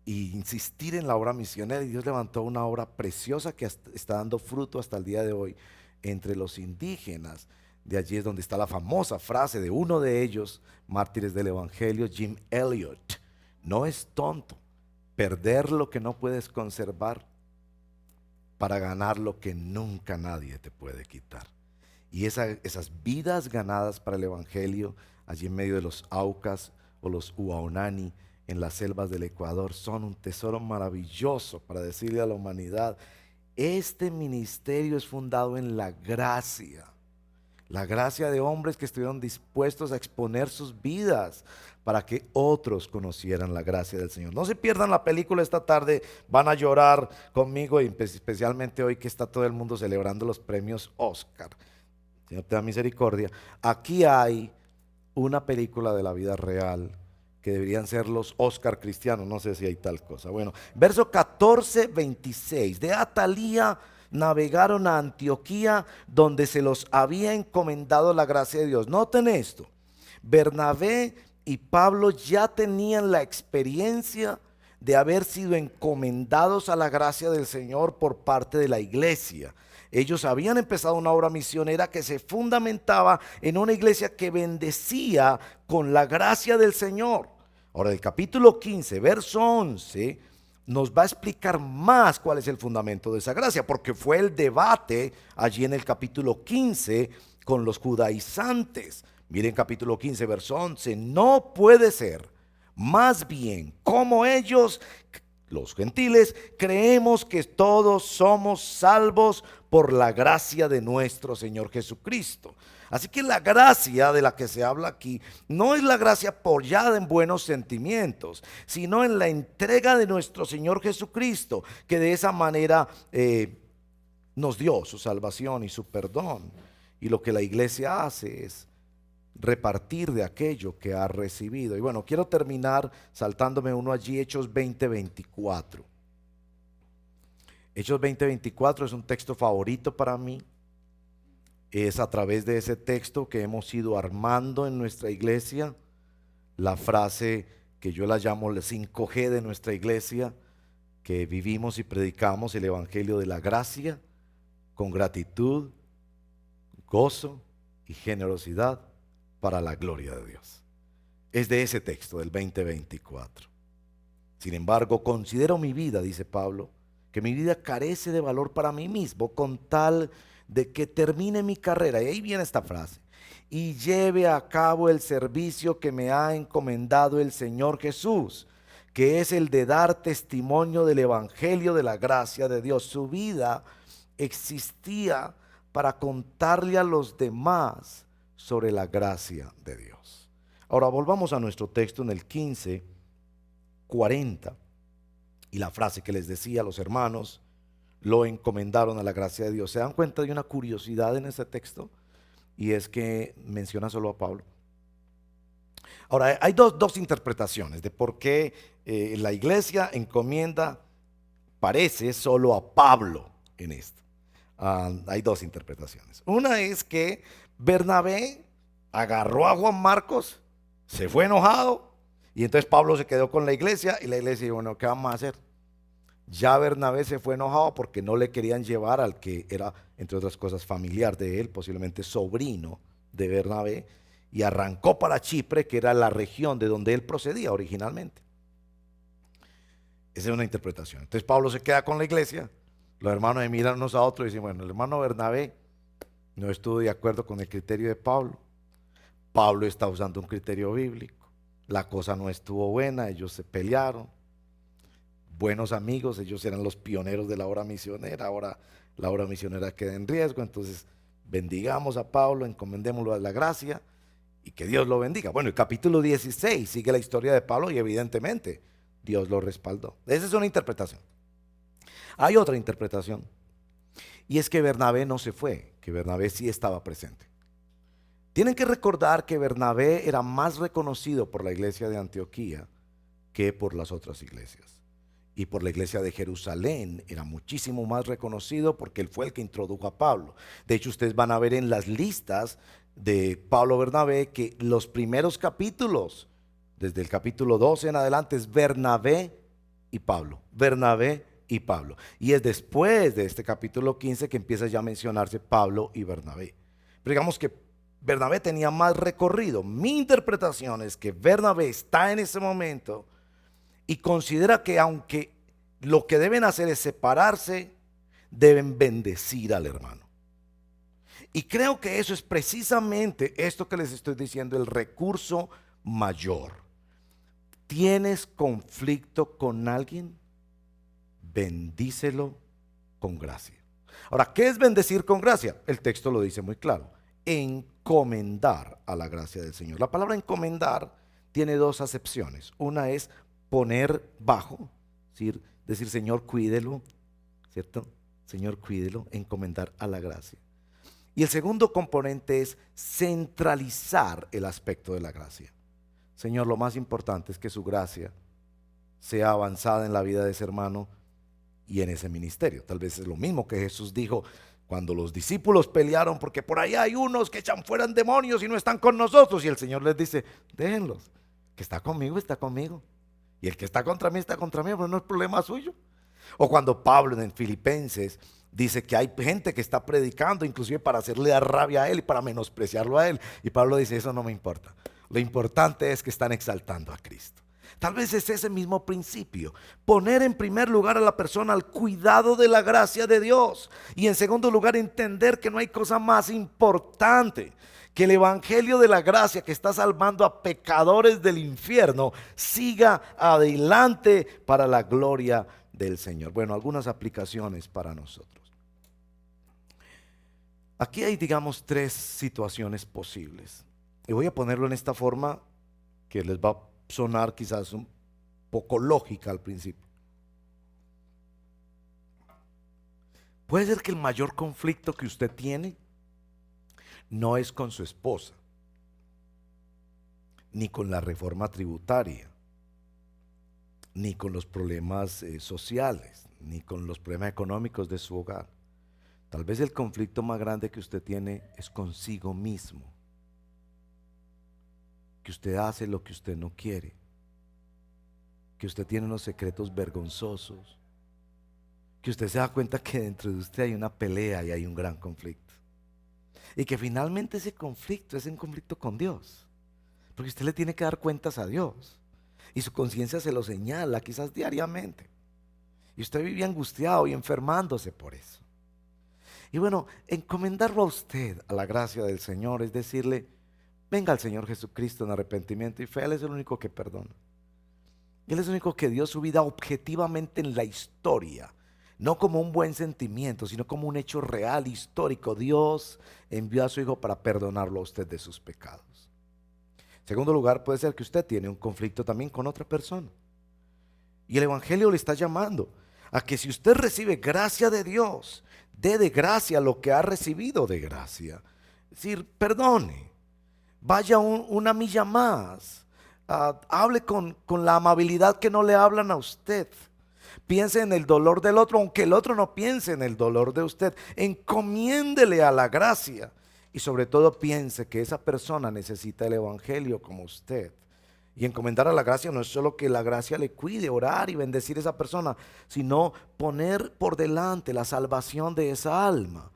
e insistir en la obra misionera, y Dios levantó una obra preciosa que está dando fruto hasta el día de hoy entre los indígenas. De allí es donde está la famosa frase de uno de ellos, mártires del evangelio, Jim Elliot: no es tonto perder lo que no puedes conservar para ganar lo que nunca nadie te puede quitar. Y esas vidas ganadas para el evangelio allí en medio de los Aucas o los Waunani en las selvas del Ecuador son un tesoro maravilloso para decirle a la humanidad: este ministerio es fundado en la gracia de hombres que estuvieron dispuestos a exponer sus vidas para que otros conocieran la gracia del Señor. No se pierdan la película esta tarde, van a llorar conmigo, y especialmente hoy que está todo el mundo celebrando los premios Oscar. Señor te da misericordia. Aquí hay una película de la vida real que deberían ser los Oscar cristianos, no sé si hay tal cosa. Bueno, verso 14, 26, de Atalía navegaron a Antioquía, donde se los había encomendado la gracia de Dios. Noten esto: Bernabé y Pablo ya tenían la experiencia de haber sido encomendados a la gracia del Señor por parte de la iglesia. Ellos habían empezado una obra misionera que se fundamentaba en una iglesia que bendecía con la gracia del Señor. Ahora, el capítulo 15, verso 11, nos va a explicar más cuál es el fundamento de esa gracia, porque fue el debate allí en el capítulo 15 con los judaizantes. Miren capítulo 15, verso 11: no puede ser más bien como ellos, los gentiles, creemos que todos somos salvos por la gracia de nuestro Señor Jesucristo. Así que la gracia de la que se habla aquí no es la gracia apoyada en buenos sentimientos, sino en la entrega de nuestro Señor Jesucristo, que de esa manera nos dio su salvación y su perdón. Y lo que la iglesia hace es repartir de aquello que ha recibido. Y bueno, quiero terminar saltándome uno allí, Hechos 20:24. Hechos 20:24 es un texto favorito para mí. Es a través de ese texto que hemos ido armando en nuestra iglesia la frase que yo la llamo el 5G de nuestra iglesia, que vivimos y predicamos el evangelio de la gracia con gratitud, gozo y generosidad para la gloria de Dios. Es de ese texto del 20:24. Sin embargo, considero mi vida, dice Pablo, que mi vida carece de valor para mí mismo, con tal de que termine mi carrera, y ahí viene esta frase, y lleve a cabo el servicio que me ha encomendado el Señor Jesús, que es el de dar testimonio del evangelio de la gracia de Dios. Su vida existía para contarle a los demás sobre la gracia de Dios. Ahora volvamos a nuestro texto en el 15:40, y la frase que les decía: los hermanos lo encomendaron a la gracia de Dios. ¿Se dan cuenta de una curiosidad en ese texto? Y es que menciona solo a Pablo. Ahora, hay dos interpretaciones de por qué la iglesia encomienda, parece, solo a Pablo en esto. Hay dos interpretaciones. Una es que Bernabé agarró a Juan Marcos, se fue enojado, y entonces Pablo se quedó con la iglesia, y la iglesia dijo, bueno, ¿qué vamos a hacer? Ya Bernabé se fue enojado porque no le querían llevar al que era, entre otras cosas, familiar de él, posiblemente sobrino de Bernabé, y arrancó para Chipre, que era la región de donde él procedía originalmente. Esa es una interpretación. Entonces Pablo se queda con la iglesia, los hermanos se miran unos a otros y dicen, bueno, el hermano Bernabé no estuvo de acuerdo con el criterio de Pablo. Pablo está usando un criterio bíblico. La cosa no estuvo buena, ellos se pelearon. Buenos amigos, ellos eran los pioneros de la obra misionera, ahora la obra misionera queda en riesgo, entonces bendigamos a Pablo, encomendémoslo a la gracia y que Dios lo bendiga. Bueno, el capítulo 16 sigue la historia de Pablo y evidentemente Dios lo respaldó. Esa es una interpretación. Hay otra interpretación, y es que Bernabé no se fue, que Bernabé sí estaba presente. Tienen que recordar que Bernabé era más reconocido por la iglesia de Antioquía que por las otras iglesias. Y por la iglesia de Jerusalén era muchísimo más reconocido porque él fue el que introdujo a Pablo. De hecho, ustedes van a ver en las listas de Pablo Bernabé que los primeros capítulos, desde el capítulo 12 en adelante, es Bernabé y Pablo. Bernabé y Pablo. Y es después de este capítulo 15 que empieza ya a mencionarse Pablo y Bernabé. Pero digamos que Bernabé tenía más recorrido. Mi interpretación es que Bernabé está en ese momento y considera que aunque lo que deben hacer es separarse, deben bendecir al hermano. Y creo que eso es precisamente esto que les estoy diciendo, el recurso mayor. ¿Tienes conflicto con alguien? Bendícelo con gracia. Ahora, ¿qué es bendecir con gracia? El texto lo dice muy claro. Encomendar a la gracia del Señor. La palabra encomendar tiene dos acepciones. Una es poner bajo, decir Señor, cuídelo, ¿cierto? Señor, cuídelo, encomendar a la gracia. Y el segundo componente es centralizar el aspecto de la gracia. Señor, lo más importante es que su gracia sea avanzada en la vida de ese hermano y en ese ministerio. Tal vez es lo mismo que Jesús dijo cuando los discípulos pelearon porque por ahí hay unos que echan fuera demonios y no están con nosotros. Y el Señor les dice, déjenlos, que está conmigo, está conmigo. Y el que está contra mí, está contra mí, pero no es problema suyo. O cuando Pablo en Filipenses dice que hay gente que está predicando, inclusive para hacerle dar rabia a él y para menospreciarlo a él. Y Pablo dice, eso no me importa. Lo importante es que están exaltando a Cristo. Tal vez es ese mismo principio, poner en primer lugar a la persona al cuidado de la gracia de Dios y en segundo lugar entender que no hay cosa más importante que el evangelio de la gracia que está salvando a pecadores del infierno siga adelante para la gloria del Señor. Bueno, algunas aplicaciones para nosotros. Aquí hay, digamos, tres situaciones posibles y voy a ponerlo en esta forma que les va a sonar quizás un poco lógica al principio. Puede ser que el mayor conflicto que usted tiene no es con su esposa, ni con la reforma tributaria, ni con los problemas sociales, ni con los problemas económicos de su hogar. Tal vez el conflicto más grande que usted tiene es consigo mismo. Que usted hace lo que usted no quiere, que usted tiene unos secretos vergonzosos, que usted se da cuenta que dentro de usted hay una pelea y hay un gran conflicto, y que finalmente ese conflicto es un conflicto con Dios, porque usted le tiene que dar cuentas a Dios, y su conciencia se lo señala quizás diariamente, y usted vive angustiado y enfermándose por eso. Y bueno, encomendarlo a usted a la gracia del Señor es decirle, venga al Señor Jesucristo en arrepentimiento y fe. Él es el único que perdona. Él es el único que dio su vida objetivamente en la historia. No como un buen sentimiento, sino como un hecho real, histórico. Dios envió a su Hijo para perdonarlo a usted de sus pecados. En segundo lugar, puede ser que usted tiene un conflicto también con otra persona. Y el Evangelio le está llamando a que si usted recibe gracia de Dios, dé de gracia lo que ha recibido de gracia. Es decir, perdone. Vaya una milla más, hable con la amabilidad que no le hablan a usted. Piense en el dolor del otro, aunque el otro no piense en el dolor de usted. Encomiéndele a la gracia. Y sobre todo piense que esa persona necesita el evangelio como usted. Y encomendar a la gracia no es solo que la gracia le cuide, orar y bendecir a esa persona, sino poner por delante la salvación de esa alma.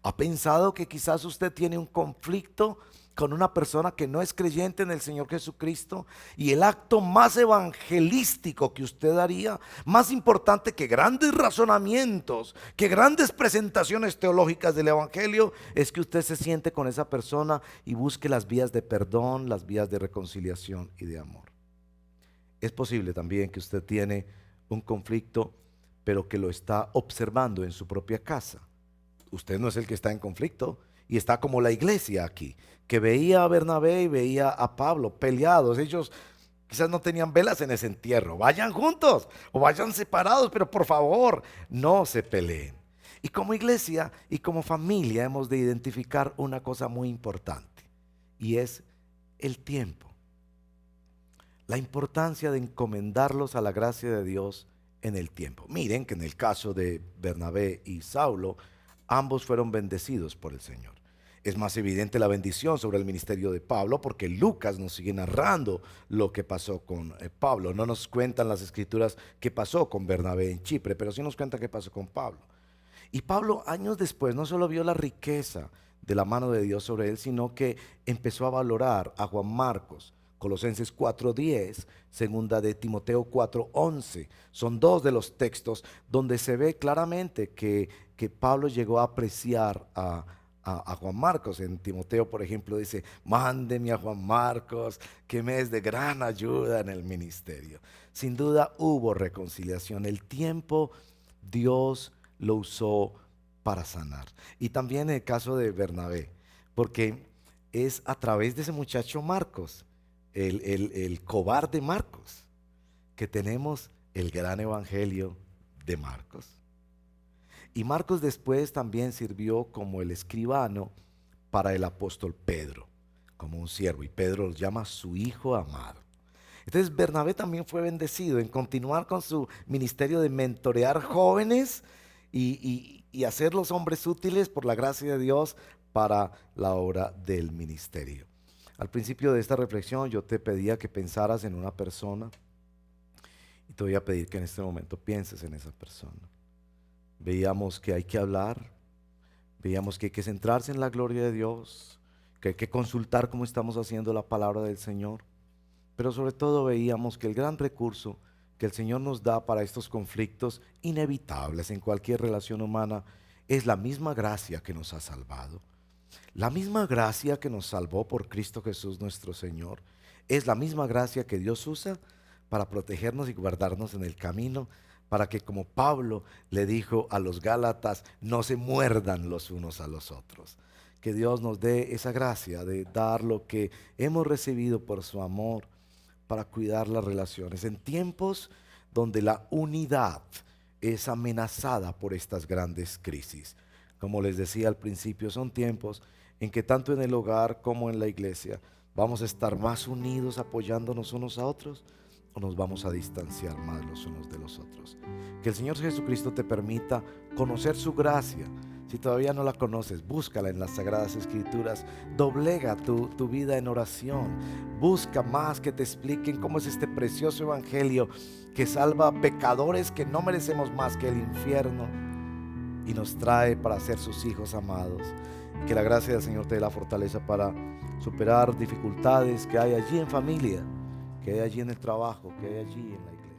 ¿Ha pensado que quizás usted tiene un conflicto con una persona que no es creyente en el Señor Jesucristo? Y el acto más evangelístico que usted haría, más importante que grandes razonamientos, que grandes presentaciones teológicas del evangelio, es que usted se siente con esa persona y busque las vías de perdón, las vías de reconciliación y de amor. Es posible también que usted tiene un conflicto, pero que lo está observando en su propia casa. Usted no es el que está en conflicto, y está como la iglesia aquí, que veía a Bernabé y veía a Pablo peleados. Ellos quizás no tenían velas en ese entierro. Vayan juntos o vayan separados, pero por favor, no se peleen. Y como iglesia y como familia hemos de identificar una cosa muy importante, y es el tiempo. La importancia de encomendarlos a la gracia de Dios en el tiempo. Miren que en el caso de Bernabé y Saulo, ambos fueron bendecidos por el Señor. Es más evidente la bendición sobre el ministerio de Pablo porque Lucas nos sigue narrando lo que pasó con Pablo. No nos cuentan las escrituras qué pasó con Bernabé en Chipre, pero sí nos cuenta qué pasó con Pablo. Y Pablo años después no solo vio la riqueza de la mano de Dios sobre él, sino que empezó a valorar a Juan Marcos. Colosenses 4:10, segunda de Timoteo 4:11. Son dos de los textos donde se ve claramente que Pablo llegó a apreciar a Juan Marcos. En Timoteo, por ejemplo, dice: mándeme a Juan Marcos, que me es de gran ayuda en el ministerio. Sin duda hubo reconciliación. El tiempo Dios lo usó para sanar. Y también en el caso de Bernabé, porque es a través de ese muchacho Marcos, el cobarde Marcos, que tenemos el gran evangelio de Marcos. Y Marcos después también sirvió como el escribano para el apóstol Pedro, como un siervo, y Pedro lo llama su hijo amado. Entonces Bernabé también fue bendecido en continuar con su ministerio de mentorear jóvenes y hacerlos hombres útiles por la gracia de Dios para la obra del ministerio. Al principio de esta reflexión yo te pedía que pensaras en una persona, y te voy a pedir que en este momento pienses en esa persona. Veíamos que hay que hablar, veíamos que hay que centrarse en la gloria de Dios, que hay que consultar cómo estamos haciendo la palabra del Señor, pero sobre todo veíamos que el gran recurso que el Señor nos da para estos conflictos inevitables en cualquier relación humana es la misma gracia que nos ha salvado. La misma gracia que nos salvó por Cristo Jesús nuestro Señor es la misma gracia que Dios usa para protegernos y guardarnos en el camino, para que, como Pablo le dijo a los Gálatas, no se muerdan los unos a los otros. Que Dios nos dé esa gracia de dar lo que hemos recibido por su amor para cuidar las relaciones en tiempos donde la unidad es amenazada por estas grandes crisis. Como les decía al principio, son tiempos en que tanto en el hogar como en la iglesia vamos a estar más unidos apoyándonos unos a otros, o nos vamos a distanciar más los unos de los otros. Que el Señor Jesucristo te permita conocer su gracia. Si todavía no la conoces, búscala en las Sagradas Escrituras. Doblega tu vida en oración. Busca más que te expliquen cómo es este precioso evangelio que salva a pecadores que no merecemos más que el infierno y nos trae para ser sus hijos amados. Que la gracia del Señor te dé la fortaleza para superar dificultades que hay allí en familia, que hay allí en el trabajo, que hay allí en la iglesia.